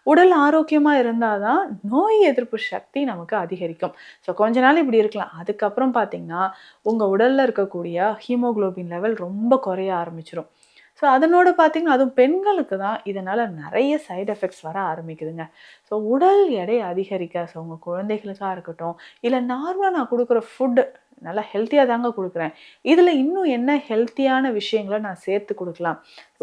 உடல் ஆரோக்கியமா இருந்தா தான் நோய் எதிர்ப்பு சக்தி நமக்கு அதிகரிக்கும். ஸோ கொஞ்ச நாள் இப்படி இருக்கலாம். அதுக்கப்புறம் பார்த்தீங்கன்னா, உங்க உடல்ல இருக்கக்கூடிய ஹீமோகுளோபின் லெவல் ரொம்ப குறைய ஆரம்பிச்சுரும். ஸோ அதனோட பார்த்தீங்கன்னா, அதுவும் பெண்களுக்கு தான் இதனால நெறைய சைட் எஃபெக்ட்ஸ் வர ஆரம்பிக்குதுங்க. ஸோ உடல் எடை அதிகரிக்க ஸோ உங்க குழந்தைகளுக்கா இருக்கட்டும், இல்ல நார்மலா நான் குடுக்குற ஃபுட் நல்லா ஹெல்த்தியா தாங்க குடுக்குறேன். இதுல இன்னும் என்ன ஹெல்த்தியான விஷயங்கள நான் சேர்த்து குடுக்கலாம்?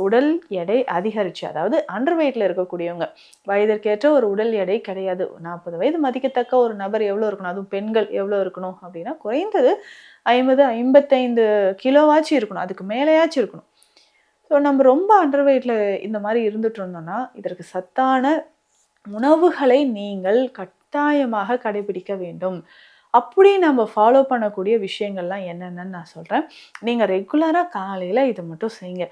உடல் எடை அதிகரிச்சு, அதாவது அண்டர் வெயிட்ல இருக்கக்கூடியவங்க, வயதிற்கேற்ற ஒரு உடல் எடை கிடையாது. 40 வயது மதிக்கத்தக்க ஒரு நபர் எவ்வளோ இருக்கணும்? அதுவும் பெண்கள் எவ்வளோ இருக்கணும்? அப்படின்னா, குறைந்தது 50, 55 கிலோவாச்சும் இருக்கணும். அதுக்கு மேலேயாச்சும் இருக்கணும். ஸோ நம்ம ரொம்ப அண்டர் வெயிட்ல இந்த மாரி இருந்துட்டு இருந்தோம்னா, இதற்கு சத்தான உணவுகளை நீங்கள் கட்டாயமாக கடைபிடிக்க வேண்டும். அப்படி நம்ம ஃபாலோ பண்ணக்கூடிய விஷயங்கள்லாம் என்னென்னன்னு நான் சொல்றேன். நீங்க ரெகுலரா காலையில இத மட்டும் செய்யுங்க.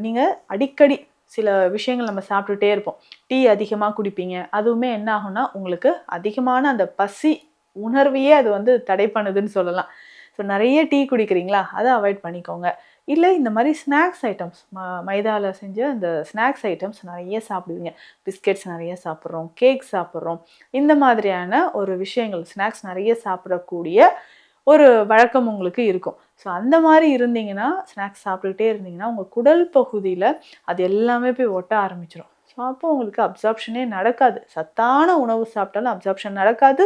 நீங்க அடிக்கடி சில விஷயங்கள் நம்ம சாப்பிட்டுட்டே இருப்போம். டீ அதிகமா குடிப்பீங்க. அதுவுமே என்ன ஆகும்னா, உங்களுக்கு அதிகமான அந்த பசி உணர்வையே அது வந்து தடை பண்ணுதுன்னு சொல்லலாம். ஸோ நெறைய டீ குடிக்கிறீங்களா? அத அவாய்ட் பண்ணிக்கோங்க. இல்ல இந்த மாரி ஸ்நாக்ஸ் ஐட்டம்ஸ் மைதால செஞ்ச அந்த ஸ்நாக்ஸ் ஐட்டம்ஸ் நெறைய சாப்பிடுவீங்க. பிஸ்கெட்ஸ் நெறைய சாப்பிடுறோம், கேக் சாப்பிடுறோம். இந்த மாதிரியான ஒரு விஷயங்கள் ஸ்நாக்ஸ் நெறைய சாப்பிடக்கூடிய ஒரு வழக்கம் உங்களுக்கு இருக்கும். ஸோ அந்த மாரி இருந்தீங்கன்னா, ஸ்நாக்ஸ் சாப்பிட்டுக்கிட்டே இருந்தீங்கன்னா, உங்க குடல் பகுதியில அது எல்லாமே போய் ஒட்ட ஆரம்பிச்சுரும். ஸோ அப்போ உங்களுக்கு அப்சார்ப்ஷனே நடக்காது. சத்தான உணவு சாப்பிட்டாலும் அப்சார்ப்ஷன் நடக்காது.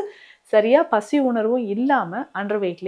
சரியா பசி உணர்வும் இல்லாம அண்டர் வெயிட்லயே